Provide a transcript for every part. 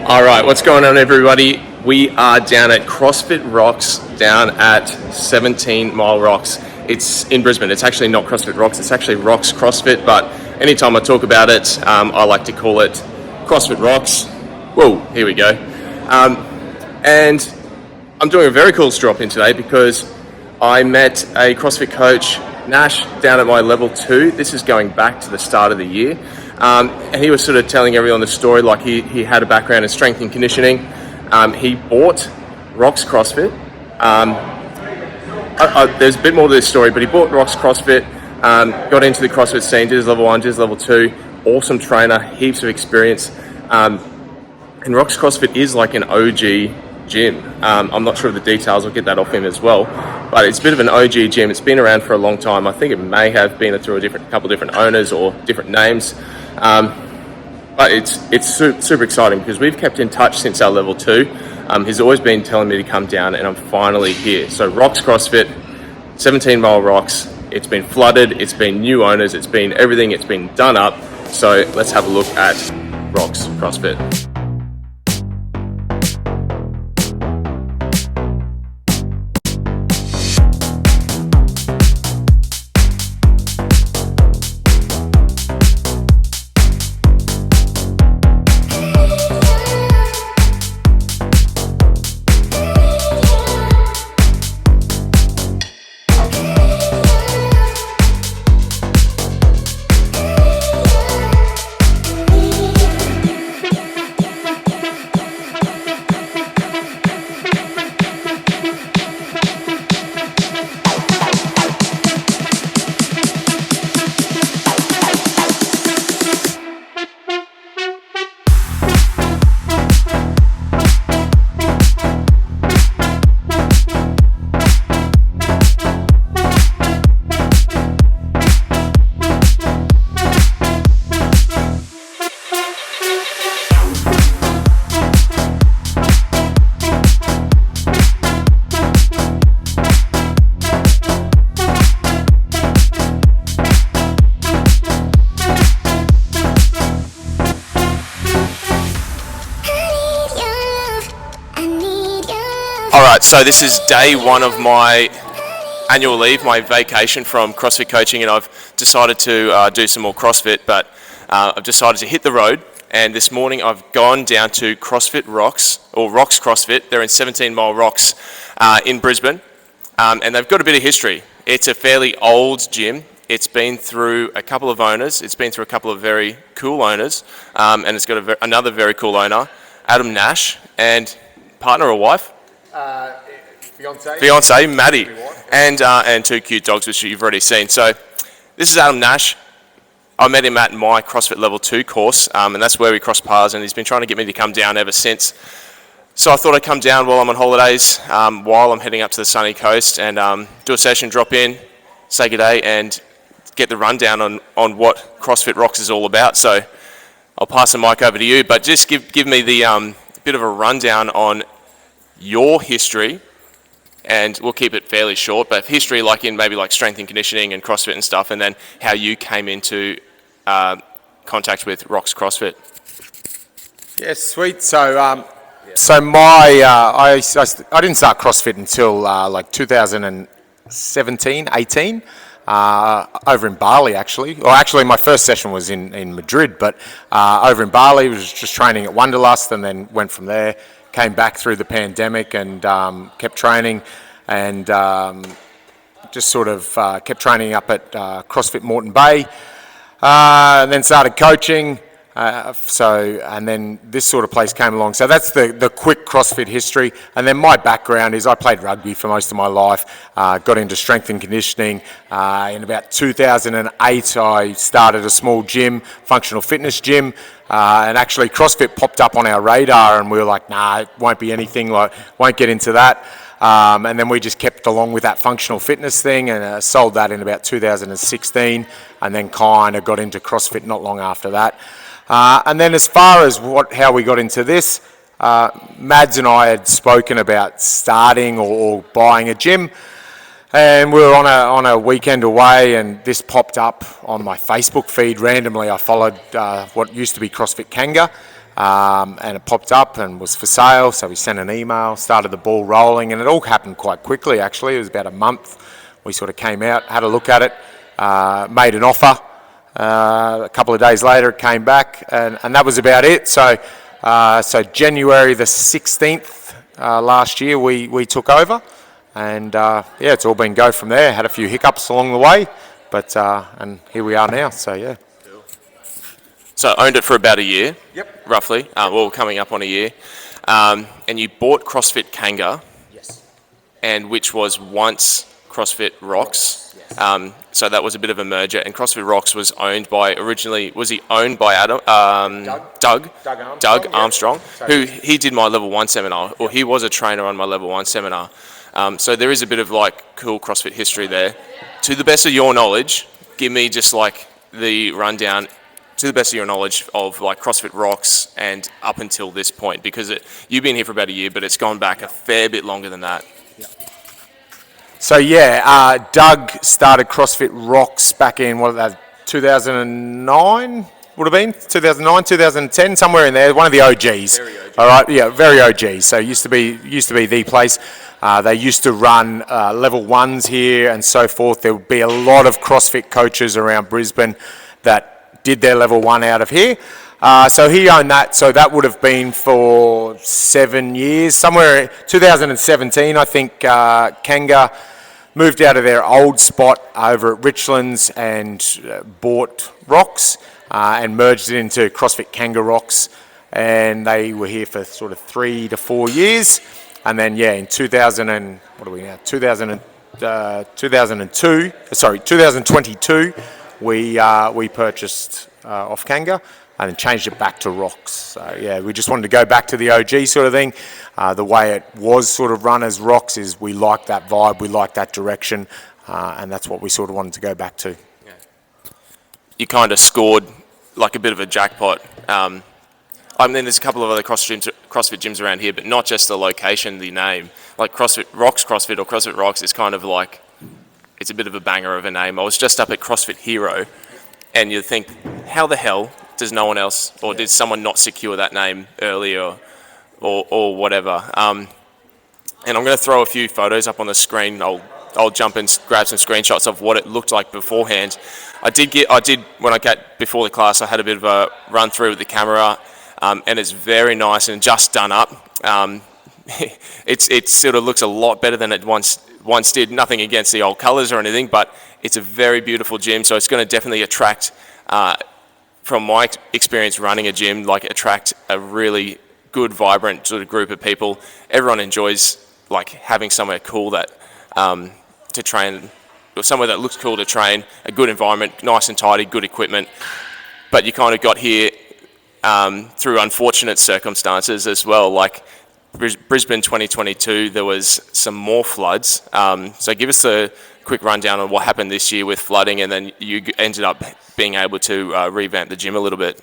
All right, what's going on, everybody? We are down at CrossFit Rocks down at 17 Mile Rocks. It's in Brisbane. It's actually not CrossFit Rocks, it's actually Rocks CrossFit, but anytime I talk about it, I like to call it CrossFit Rocks. Whoa, here we go. And I'm doing a very cool drop in today because I met a CrossFit coach, Nash, down at my level 2. This is going back to the start of the year. And he was sort of telling everyone the story, like he had a background in strength and conditioning. He bought Rocks CrossFit. There's a bit more to this story, but he bought Rocks CrossFit, got into the CrossFit scene, did his level 1, did his level 2, awesome trainer, heaps of experience. And Rocks CrossFit is like an OG gym. I'm not sure of the details, I'll get that off him as well. But it's a bit of an OG gym. It's been around for a long time. I think it may have been through a couple different owners or different names. But it's super exciting because we've kept in touch since our level 2. He's always been telling me to come down, and I'm finally here. So Rocks CrossFit, 17 Mile Rocks. It's been flooded, it's been new owners, it's been everything, it's been done up. So let's have a look at Rocks CrossFit. Alright, so this is day 1 of my annual leave, my vacation from CrossFit Coaching, and I've decided to do some more CrossFit, but I've decided to hit the road, and this morning I've gone down to CrossFit Rocks, or Rocks CrossFit. They're in 17 Mile Rocks in Brisbane, and they've got a bit of history. It's a fairly old gym. It's been through a couple of owners. It's been through a couple of very cool owners, and it's got another very cool owner, Adam Nash, and partner or wife? Fiance, Maddie, and 2 cute dogs, which you've already seen. So this is Adam Nash. I met him at my CrossFit Level 2 course, and that's where we crossed paths, and he's been trying to get me to come down ever since. So I thought I'd come down while I'm on holidays, while I'm heading up to the sunny coast, and do a session, drop in, say good day, and get the rundown on what CrossFit Rocks is all about. So I'll pass the mic over to you, but just give me the bit of a rundown on your history, and we'll keep it fairly short, but history like in maybe like strength and conditioning and CrossFit and stuff, and then how you came into contact with Rocks CrossFit. Yeah, sweet. So I didn't start CrossFit until like 2017, 18, over in Bali actually. Or actually my first session was in Madrid, but over in Bali, was just training at Wanderlust, and then went from there. Came back through the pandemic and kept training, and just sort of kept training up at CrossFit Moreton Bay, and then started coaching. And then this sort of place came along. So that's the quick CrossFit history. And then my background is I played rugby for most of my life, got into strength and conditioning. In about 2008, I started a small gym, functional fitness gym, and actually CrossFit popped up on our radar, and we were like, nah, it won't be anything, like, won't get into that. And then we just kept along with that functional fitness thing, and sold that in about 2016, and then kind of got into CrossFit not long after that. And then as far as how we got into this, Mads and I had spoken about starting or buying a gym, and we were on a weekend away, and this popped up on my Facebook feed randomly. I followed what used to be CrossFit Kanga, and it popped up and was for sale. So we sent an email, started the ball rolling, and it all happened quite quickly. Actually, it was about a month. We sort of came out, had a look at it, made an offer. A couple of days later, it came back, and that was about it. So January the 16th last year, we took over, and it's all been go from there. Had a few hiccups along the way, but and here we are now. So yeah. So owned it for about a year, Yep. roughly. Well, coming up on a year, and you bought CrossFit Kanga, Yes. and which was once CrossFit Rocks. Yes. So that was a bit of a merger, and CrossFit Rocks was owned by was he owned by Adam? Doug Armstrong, So who he did my level 1 seminar, or he was a trainer on my level 1 seminar. So there is a bit of like cool CrossFit history there. To the best of your knowledge, give me just like the rundown. To the best of your knowledge of like CrossFit Rocks and up until this point, because you've been here for about a year, but it's gone back a fair bit longer than that. So Doug started CrossFit Rocks back in 2009, would have been 2009, 2010, somewhere in there. One of the OGs. Very OG. All right, yeah, very OG. So used to be the place. They used to run level 1s here and so forth. There would be a lot of CrossFit coaches around Brisbane that did their level 1 out of here. So he owned that. So that would have been for 7 years, somewhere 2017, I think. Kanga moved out of their old spot over at Richlands and bought Rocks and merged it into CrossFit Kanga Rocks, and they were here for sort of 3 to 4 years. And then in 2022, we purchased off Kanga and then changed it back to Rocks. So we just wanted to go back to the OG sort of thing. The way it was sort of run as Rocks is we like that vibe, we like that direction, and that's what we sort of wanted to go back to. Yeah. You kind of scored like a bit of a jackpot. I mean, there's a couple of other CrossFit gyms around here, but not just the location, the name. Like CrossFit Rocks CrossFit or CrossFit Rocks is kind of like, it's a bit of a banger of a name. I was just up at CrossFit Hero, and you think, how the hell does no one else, or did someone not secure that name earlier, or whatever? And I'm going to throw a few photos up on the screen. I'll jump and grab some screenshots of what it looked like beforehand. I did when I got before the class, I had a bit of a run through with the camera, and it's very nice and just done up. It sort of looks a lot better than it once did. Nothing against the old colours or anything, but it's a very beautiful gym, so it's going to definitely attract, from my experience running a gym, like attract a really good, vibrant sort of group of people. Everyone enjoys like having somewhere cool that to train, or somewhere that looks cool to train, a good environment, nice and tidy, good equipment. But you kind of got here through unfortunate circumstances as well. Like Brisbane 2022, there was some more floods. So give us a quick rundown on what happened this year with flooding, and then you ended up being able to revamp the gym a little bit.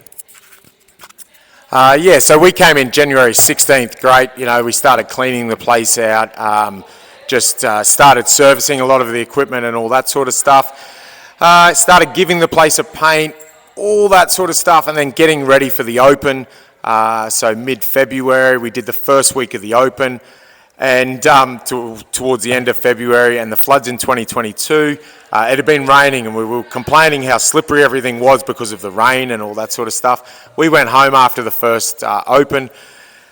So we came in January 16th, great. We started cleaning the place out, started servicing a lot of the equipment and all that sort of stuff. Started giving the place a paint, all that sort of stuff, and then getting ready for the Open. So mid-February, we did the first week of the Open, and towards the end of February, and the floods in 2022. It had been raining, and we were complaining how slippery everything was because of the rain and all that sort of stuff. We went home after the first Open,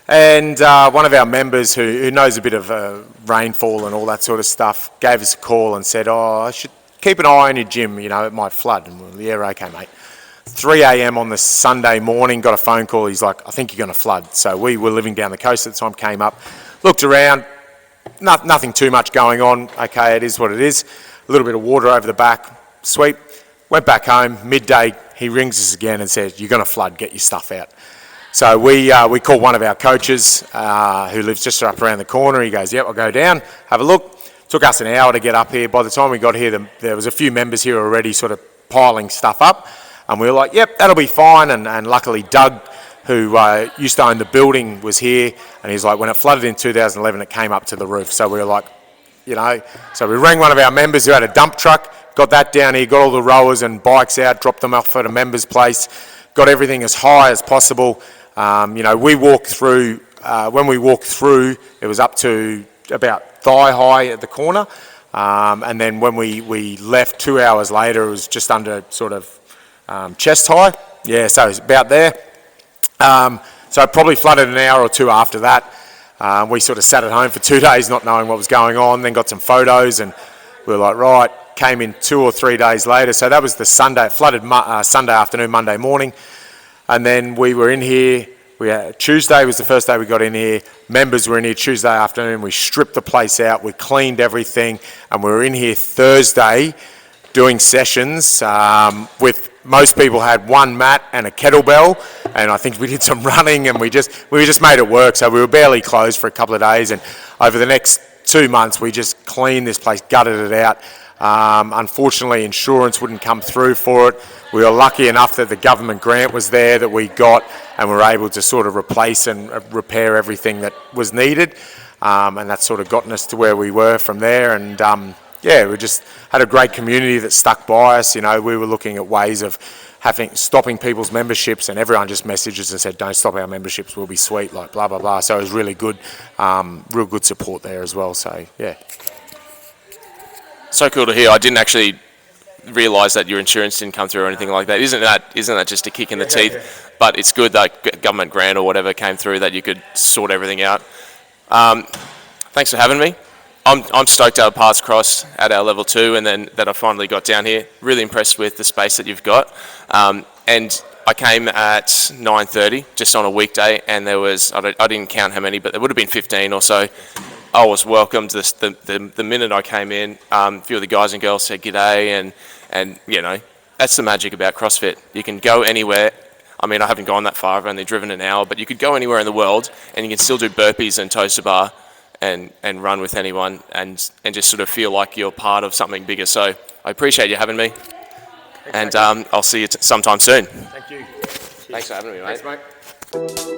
and one of our members who knows a bit of rainfall and all that sort of stuff gave us a call and said, I should keep an eye on your gym, it might flood. And we're, yeah, okay, mate. 3 a.m. on the Sunday morning, got a phone call. He's like, I think you're going to flood. So we were living down the coast at the time, came up, looked around, nothing too much going on. Okay, it is what it is. A little bit of water over the back, sweet. Went back home, midday, he rings us again and says, you're going to flood, get your stuff out. So we called one of our coaches who lives just up around the corner. He goes, yep, I'll go down, have a look. Took us an hour to get up here. By the time we got here, there was a few members here already sort of piling stuff up. And we were like, yep, that'll be fine. And luckily Doug, who used to own the building, was here. And he's like, when it flooded in 2011, it came up to the roof. So we were like, so we rang one of our members who had a dump truck, got that down here, got all the rowers and bikes out, dropped them off at a member's place, got everything as high as possible. We walked through, when we walked through, it was up to about thigh high at the corner. And then when we left 2 hours later, it was just under sort of chest high. Yeah, so it's about there. So it probably flooded an hour or two after that. We sort of sat at home for 2 days not knowing what was going on, then got some photos, and we were like, right, came in 2 or 3 days later. So that was the Sunday, it flooded Sunday afternoon, Monday morning. And then we were in here, Tuesday was the first day we got in here. Members were in here Tuesday afternoon. We stripped the place out, we cleaned everything, and we were in here Thursday doing sessions with most people had one mat and a kettlebell, and I think we did some running, and we just made it work. So we were barely closed for a couple of days, and over the next 2 months we just cleaned this place, gutted it out. Unfortunately, insurance wouldn't come through for it. We were lucky enough that the government grant was there that we got, and we were able to sort of replace and repair everything that was needed, and that's sort of gotten us to where we were from there. And we just had a great community that stuck by us. We were looking at ways of stopping people's memberships, and everyone just messaged us and said, don't stop our memberships, we'll be sweet, like blah, blah, blah. So it was really good, real good support there as well. So, yeah. So cool to hear. I didn't actually realise that your insurance didn't come through or anything like that. Isn't that just a kick in the teeth? But it's good that government grant or whatever came through that you could sort everything out. Thanks for having me. I'm stoked to have passed cross at our level 2, and then that I finally got down here. Really impressed with the space that you've got. And I came at 9:30 just on a weekday, and there was, I didn't count how many, but there would have been 15 or so. I was welcomed the minute I came in. A few of the guys and girls said g'day, and that's the magic about CrossFit. You can go anywhere. I mean, I haven't gone that far. I've only driven an hour, but you could go anywhere in the world, and you can still do burpees and toes to bar and run with anyone, and just sort of feel like you're part of something bigger. So I appreciate you having me, and I'll see you sometime soon. Thank you. Thanks for having me, mate. Thanks, mate.